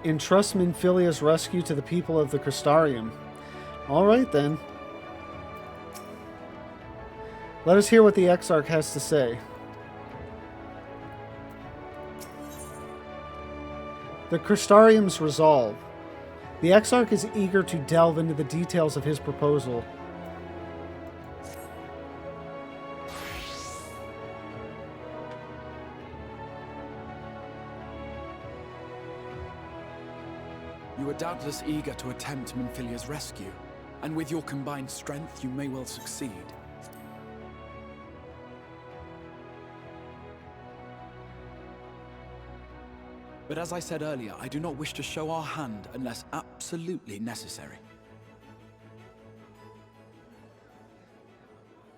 Entrust Minfilia's rescue to the people of the Crystarium. All right, then. Let us hear what the Exarch has to say. The Crystarium's resolve. The Exarch is eager to delve into the details of his proposal. You are doubtless eager to attempt Minfilia's rescue, and with your combined strength, you may well succeed. But as I said earlier, I do not wish to show our hand unless absolutely necessary.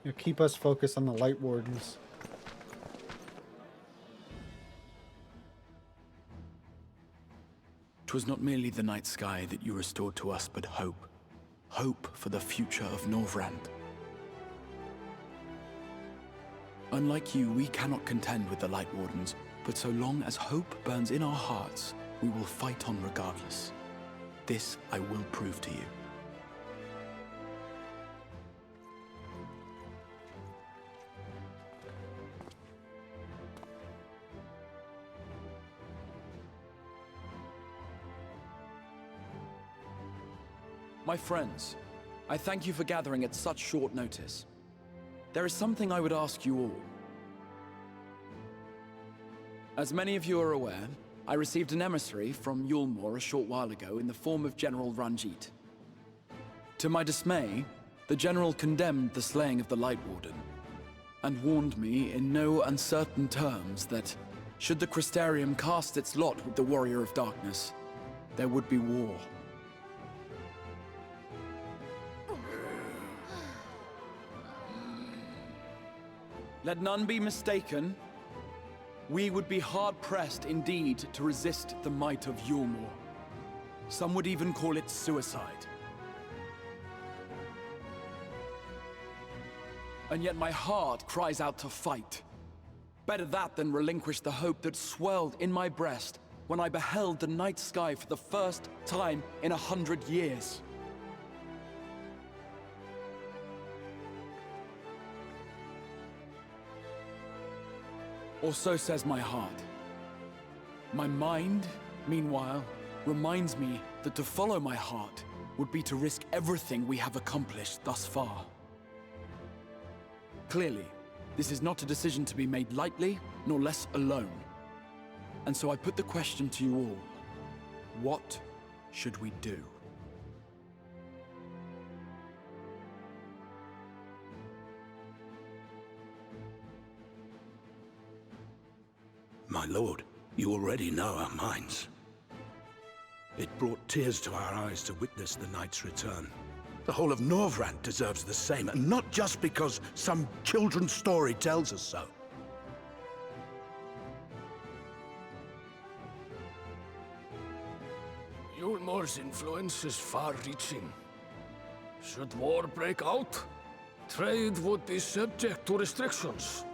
You keep us focused on the Light Wardens. 'Twas not merely the night sky that you restored to us, but hope. Hope for the future of Norvrand. Unlike you, we cannot contend with the Light Wardens, but so long as hope burns in our hearts, we will fight on regardless. This I will prove to you. My friends, I thank you for gathering at such short notice. There is something I would ask you all. As many of you are aware, I received an emissary from Yulmore a short while ago in the form of General Ranjit. To my dismay, the General condemned the slaying of the Light Warden, and warned me in no uncertain terms that, should the Crystarium cast its lot with the Warrior of Darkness, there would be war. Let none be mistaken. We would be hard-pressed indeed to resist the might of Yulmore. Some would even call it suicide. And yet my heart cries out to fight. Better that than relinquish the hope that swelled in my breast when I beheld the night sky for the first time in 100 years. Or so says my heart. My mind, meanwhile, reminds me that to follow my heart would be to risk everything we have accomplished thus far. Clearly, this is not a decision to be made lightly, nor less alone. And so I put the question to you all. What should we do? My lord, you already know our minds. It brought tears to our eyes to witness the knight's return. The whole of Norvrand deserves the same, and not just because some children's story tells us so. Yulmore's influence is far-reaching. Should war break out, trade would be subject to restrictions.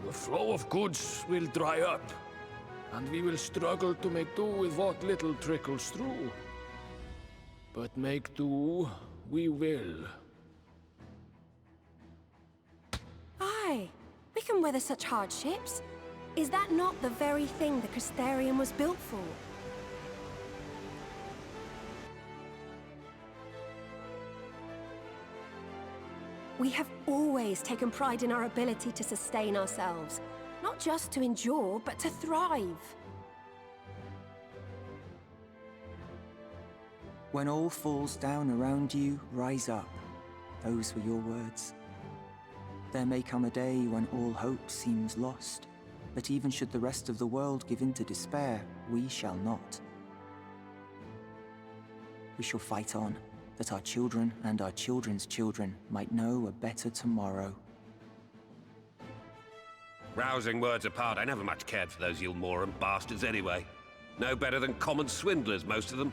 The flow of goods will dry up, and we will struggle to make do with what little trickles through. But make do, we will. Aye, we can weather such hardships. Is that not the very thing the Crystarium was built for? We have always taken pride in our ability to sustain ourselves. Not just to endure, but to thrive. When all falls down around you, rise up. Those were your words. There may come a day when all hope seems lost, but even should the rest of the world give in to despair, we shall not. We shall fight on, that our children and our children's children might know a better tomorrow. Rousing words apart, I never much cared for those Yulmoran bastards anyway. No better than common swindlers, most of them.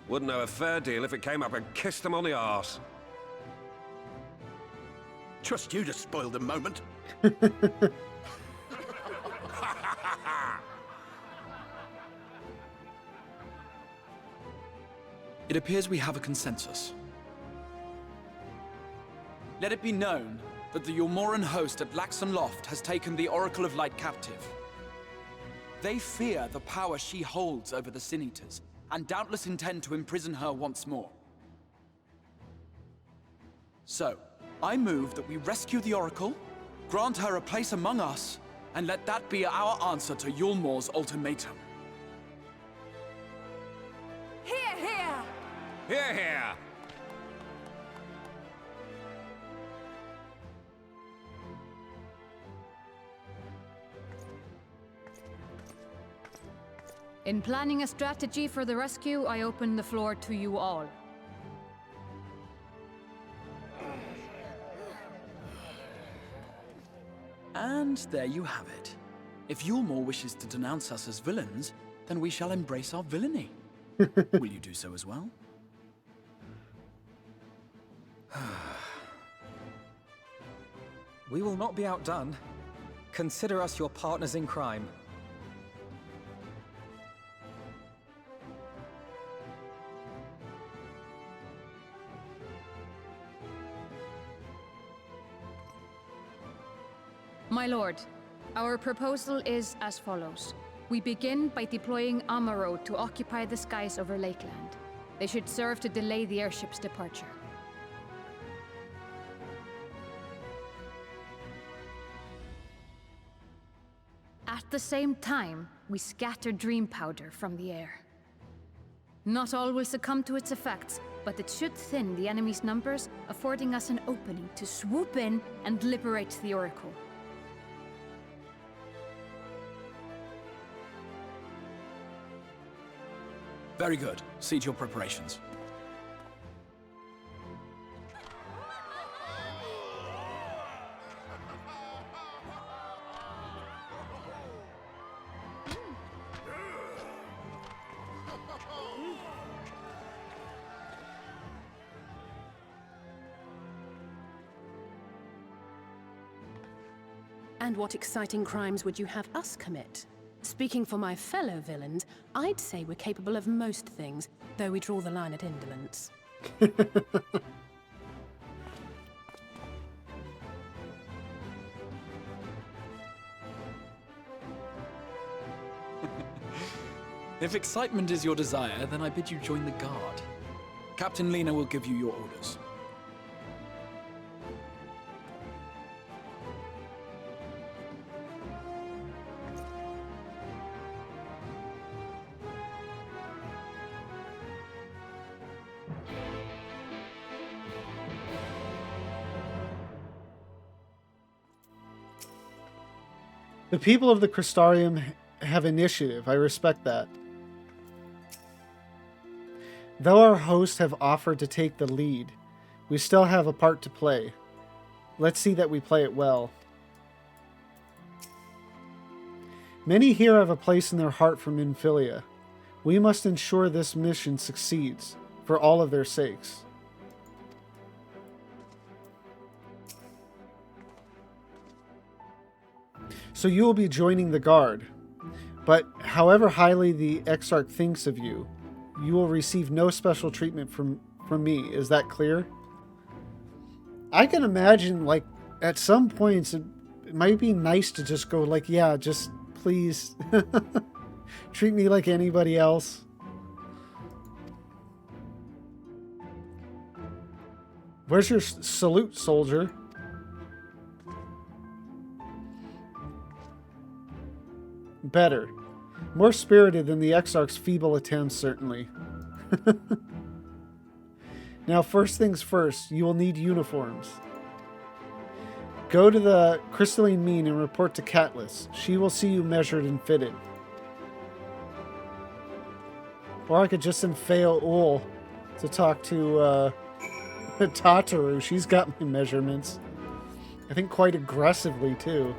Wouldn't know a fair deal if it came up and kissed them on the arse. Trust you to spoil the moment. It appears we have a consensus. Let it be known that the Yulmoran host at Laxon Loft has taken the Oracle of Light captive. They fear the power she holds over the Sin Eaters, and doubtless intend to imprison her once more. So, I move that we rescue the Oracle, grant her a place among us, and let that be our answer to Yulmor's ultimatum. Hear, hear! Hear, hear! In planning a strategy for the rescue, I open the floor to you all. And there you have it. If Yulmor wishes to denounce us as villains, then we shall embrace our villainy. Will you do so as well? We will not be outdone. Consider us your partners in crime. My lord, our proposal is as follows. We begin by deploying Amaro to occupy the skies over Lakeland. They should serve to delay the airship's departure. At the same time, we scatter dream powder from the air. Not all will succumb to its effects, but it should thin the enemy's numbers, affording us an opening to swoop in and liberate the Oracle. Very good. See to your preparations. And what exciting crimes would you have us commit? Speaking for my fellow villains, I'd say we're capable of most things, though we draw the line at indolence. If excitement is your desire, then I bid you join the guard. Captain Lena will give you your orders. The people of the Crystarium have initiative. I respect that. Though our hosts have offered to take the lead, we still have a part to play. Let's see that we play it well. Many here have a place in their heart for Minfilia. We must ensure this mission succeeds, for all of their sakes. So you will be joining the guard. But however highly the Exarch thinks of you, you will receive no special treatment from me. Is that clear? I can imagine, like, at some points, it might be nice to just go, like, yeah, just please treat me like anybody else. Where's your salute, soldier? Better. More spirited than the Exarch's feeble attempts, certainly. Now, first things first, you will need uniforms. Go to the Crystalline Mean and report to Catelys. She will see you measured and fitted. Or I could just send Feo Ul to talk to Tataru. She's got my measurements. I think quite aggressively, too.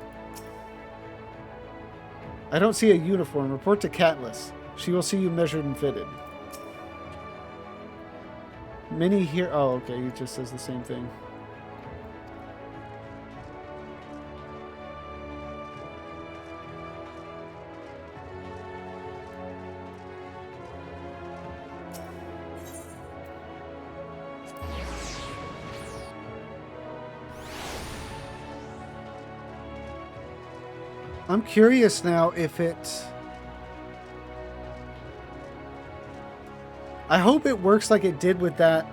I don't see a uniform. Report to Catelys. She will see you measured and fitted. Many here... Oh, okay. He just says the same thing. I'm curious now if it... I hope it works like it did with that,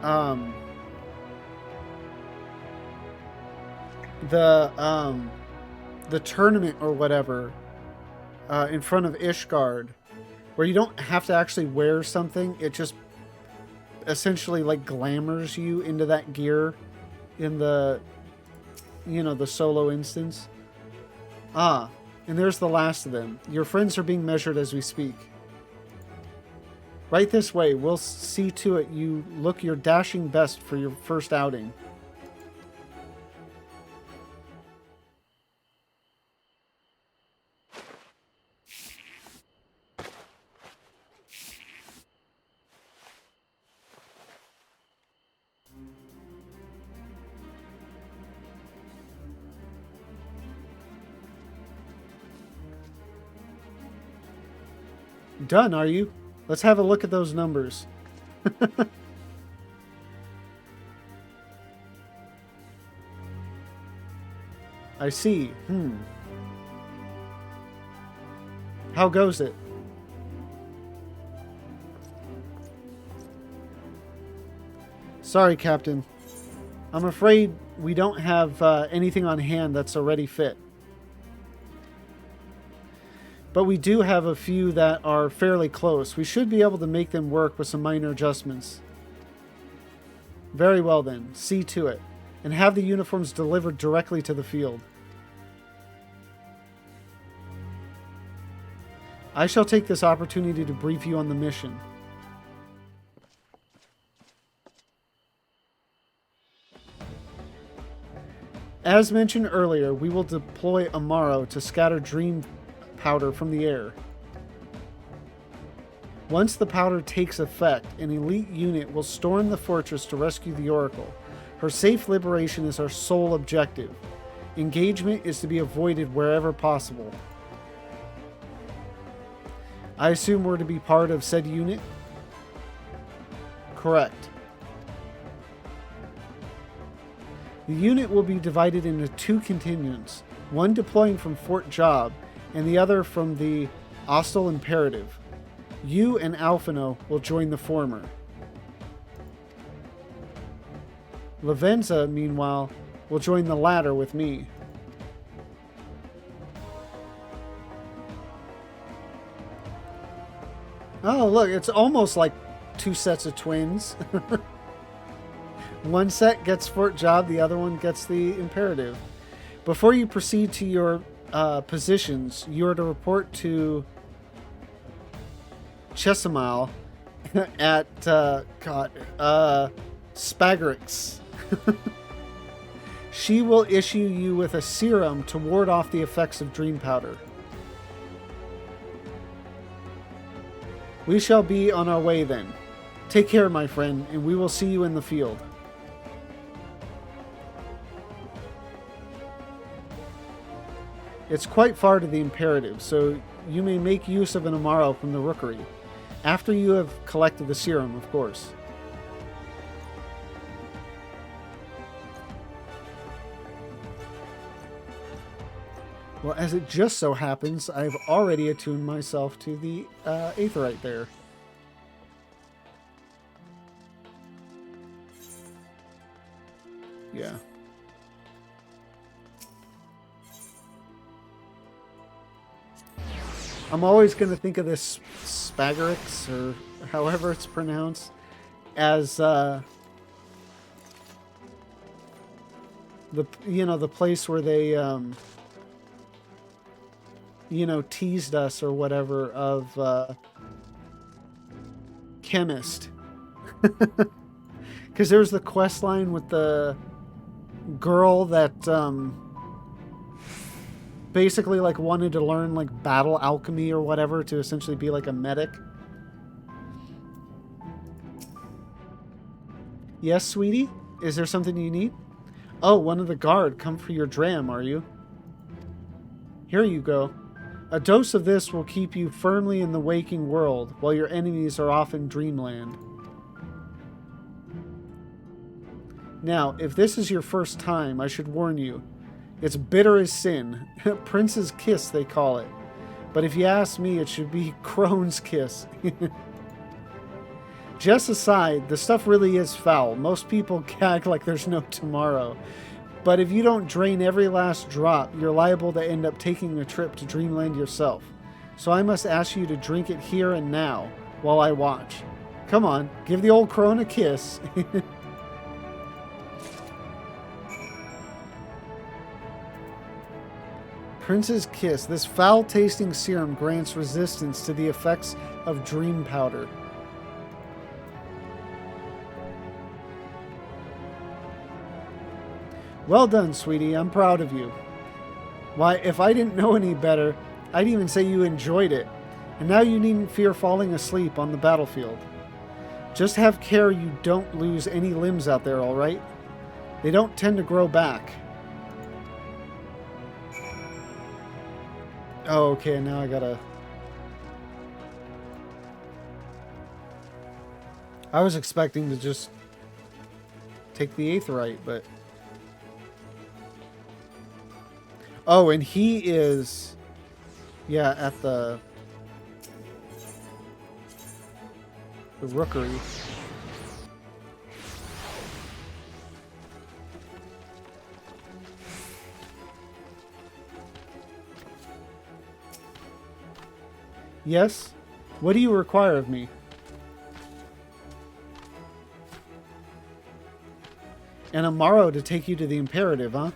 the tournament or whatever, in front of Ishgard, where you don't have to actually wear something. It just essentially like glamours you into that gear in the, you know, the solo instance. Ah, and there's the last of them. Your friends are being measured as we speak. Right this way. We'll see to it you look your dashing best for your first outing. Done, are you? Let's have a look at those numbers. I see. How goes it? Sorry, Captain. I'm afraid we don't have anything on hand that's already fit. But we do have a few that are fairly close. We should be able to make them work with some minor adjustments. Very well then, see to it. And have the uniforms delivered directly to the field. I shall take this opportunity to brief you on the mission. As mentioned earlier, we will deploy Amaro to scatter dream powder from the air. Once the powder takes effect, an elite unit will storm the fortress to rescue the Oracle. Her safe liberation is our sole objective. Engagement is to be avoided wherever possible. I assume we're to be part of said unit? Correct. The unit will be divided into two contingents, one deploying from Fort Job and the other from the Ostal Imperative. You and Alphino will join the former. Lavenza, meanwhile, will join the latter with me. Oh, look, it's almost like two sets of twins. One set gets Fort Job, the other one gets the Imperative. Before you proceed to your positions, you are to report to Chesamal at Spagarix. She will issue you with a serum to ward off the effects of dream powder. We shall be on our way then. Take care, my friend, and we will see you in the field. It's quite far to the Imperative, so you may make use of an Amaro from the Rookery. After you have collected the serum, of course. Well, as it just so happens, I've already attuned myself to the Aetheryte there. Yeah. I'm always going to think of this Spagarix, or however it's pronounced, as the place where they teased us or whatever of Chemist. Because there's the quest line with the girl that basically like wanted to learn like battle alchemy or whatever to essentially be like a medic. Yes, sweetie? Is there something you need? Oh, one of the guard. Come for your dram, are you? Here you go. A dose of this will keep you firmly in the waking world while your enemies are off in dreamland. Now, if this is your first time, I should warn you. It's bitter as sin. Prince's kiss, they call it. But if you ask me, it should be Crone's kiss. Just aside, the stuff really is foul. Most people gag like there's no tomorrow. But if you don't drain every last drop, you're liable to end up taking a trip to Dreamland yourself. So I must ask you to drink it here and now, while I watch. Come on, give the old crone a kiss. Prince's Kiss. This foul-tasting serum grants resistance to the effects of dream powder. Well done, sweetie. I'm proud of you. Why, if I didn't know any better, I'd even say you enjoyed it. And now you needn't fear falling asleep on the battlefield. Just have care you don't lose any limbs out there, all right? They don't tend to grow back. Oh, okay, now I gotta... I was expecting to just take the Aetheryte, but... Oh, and he is... Yeah, at the Rookery. Yes? What do you require of me? And a morrow to take you to the Imperative, huh?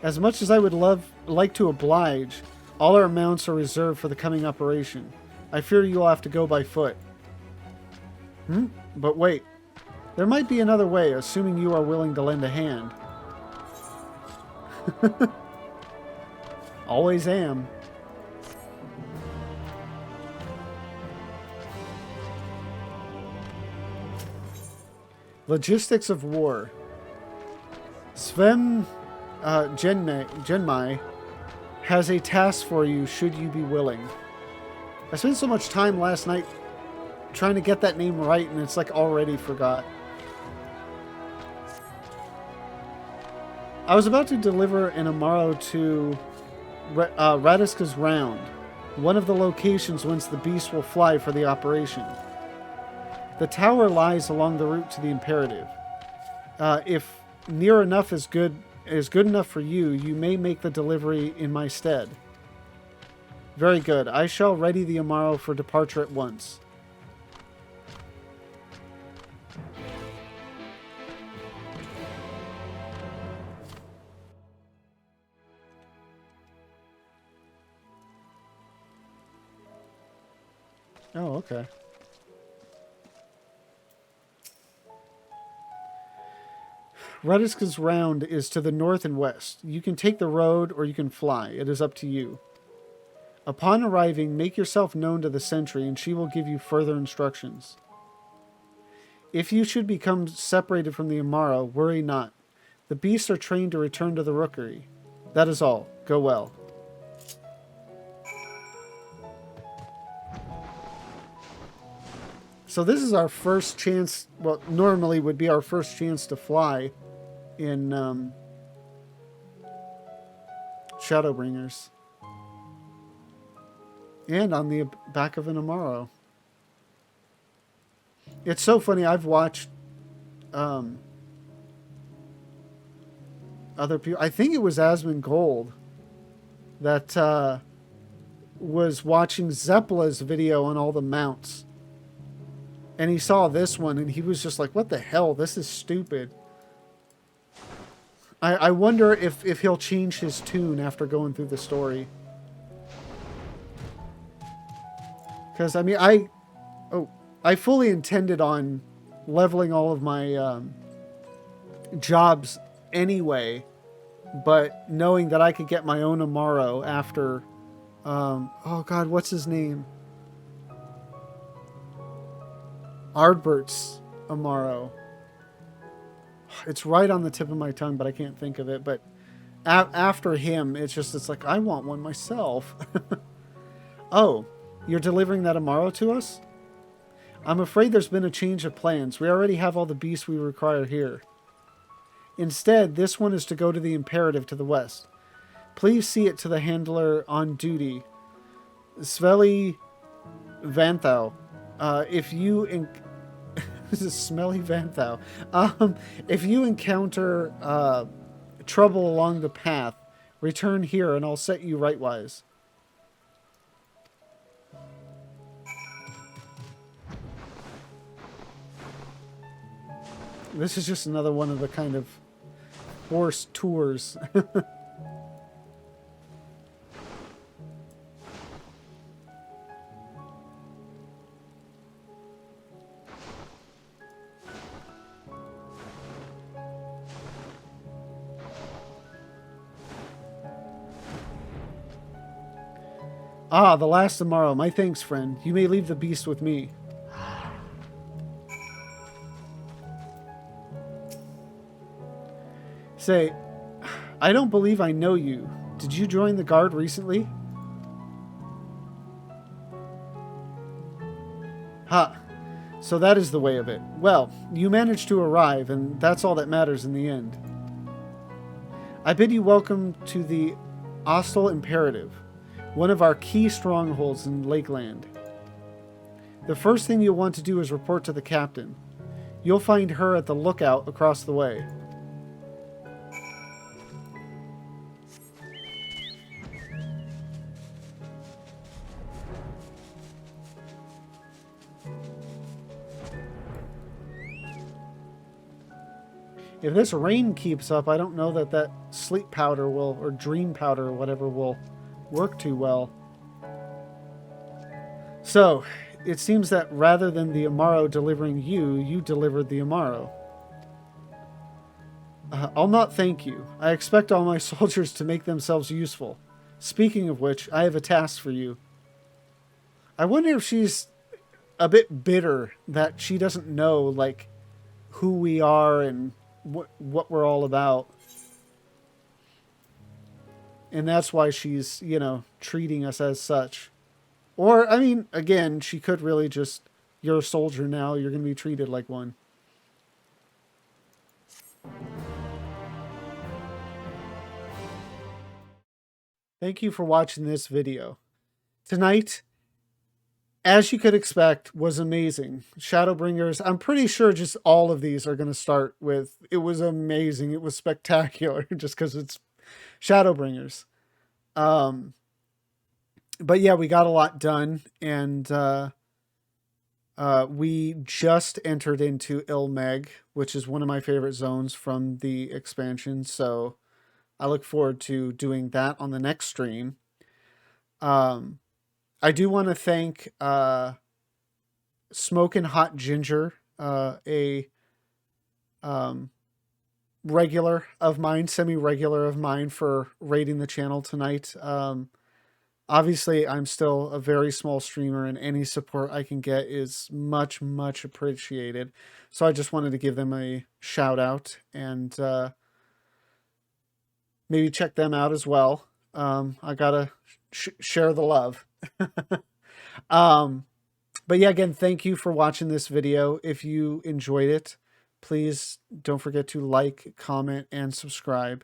As much as I would like to oblige, all our mounts are reserved for the coming operation. I fear you'll have to go by foot. But wait. There might be another way, assuming you are willing to lend a hand. Always am. Logistics of war. Sven Genmai has a task for you should you be willing. I spent so much time last night trying to get that name right and it's like already forgot. I was about to deliver an Amaro to Radiska's Round, one of the locations whence the beast will fly for the operation. The tower lies along the route to the Imperative. If near enough is good enough for you, you may make the delivery in my stead. Very good. I shall ready the Amaro for departure at once. Oh, okay. Radiska's Round is to the north and west. You can take the road or you can fly. It is up to you. Upon arriving, make yourself known to the sentry and she will give you further instructions. If you should become separated from the Amaro, worry not. The beasts are trained to return to the Rookery. That is all. Go well. So this is our first chance, well, normally would be our first chance to fly in Shadowbringers. And on the back of an Amaro. It's so funny, I've watched other people, I think it was Asmongold that was watching Zeppela's video on all the mounts. And he saw this one and he was just like, what the hell? This is stupid. I wonder if he'll change his tune after going through the story. Because, I mean, I fully intended on leveling all of my jobs anyway. But knowing that I could get my own Amaro after... oh, God, what's his name? Ardbert's Amaro. It's right on the tip of my tongue, but I can't think of it. But after him, it's like, I want one myself. Oh, you're delivering that Amaro to us? I'm afraid there's been a change of plans. We already have all the beasts we require here. Instead, this one is to go to the Imperative to the west. Please see it to the handler on duty, Sveli Vanthau. If you this is Smelly Vanthau. If you encounter trouble along the path, return here and I'll set you rightwise. This is just another one of the kind of forced tours. Ah, the last tomorrow. My thanks, friend. You may leave the beast with me. Say, I don't believe I know you. Did you join the guard recently? Ha. So that is the way of it. Well, you managed to arrive, and that's all that matters in the end. I bid you welcome to the Ostel Imperative, one of our key strongholds in Lakeland. The first thing you'll want to do is report to the captain. You'll find her at the lookout across the way. If this rain keeps up, I don't know that that sleep powder will, or dream powder or whatever, will work too well. So, it seems that rather than the Amaro delivering you, you delivered the Amaro. I'll not thank you. I expect all my soldiers to make themselves useful. Speaking of which, I have a task for you. I wonder if she's a bit bitter that she doesn't know, like, who we are and what we're all about. And that's why she's, you know, treating us as such. Or, I mean, again, she could really just, you're a soldier now, you're going to be treated like one. Thank you for watching this video. Tonight, as you could expect, was amazing. Shadowbringers, I'm pretty sure just all of these are going to start with, it was amazing, it was spectacular, just because it's Shadowbringers. But yeah, we got a lot done, and we just entered into Ilmeg, which is one of my favorite zones from the expansion, so I look forward to doing that on the next stream. I do want to thank Smokin' Hot Ginger, a regular of mine, semi-regular of mine, for raiding the channel tonight. Obviously, I'm still a very small streamer, and any support I can get is much, much appreciated. So I just wanted to give them a shout out and maybe check them out as well. I gotta share the love. But yeah, again, thank you for watching this video. If you enjoyed it, please don't forget to like, comment, and subscribe.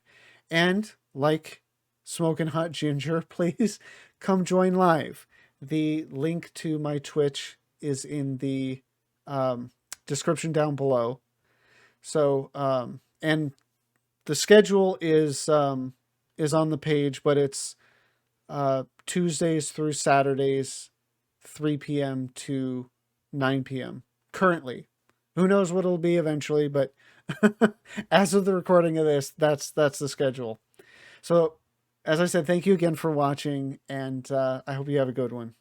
And like Smokin' Hot Ginger, please come join live. The link to my Twitch is in the description down below. So, and the schedule is on the page, but it's Tuesdays through Saturdays, 3 p.m. to 9 p.m. currently. Who knows what it'll be eventually, but as of the recording of this, that's the schedule. So, as I said, thank you again for watching, and I hope you have a good one.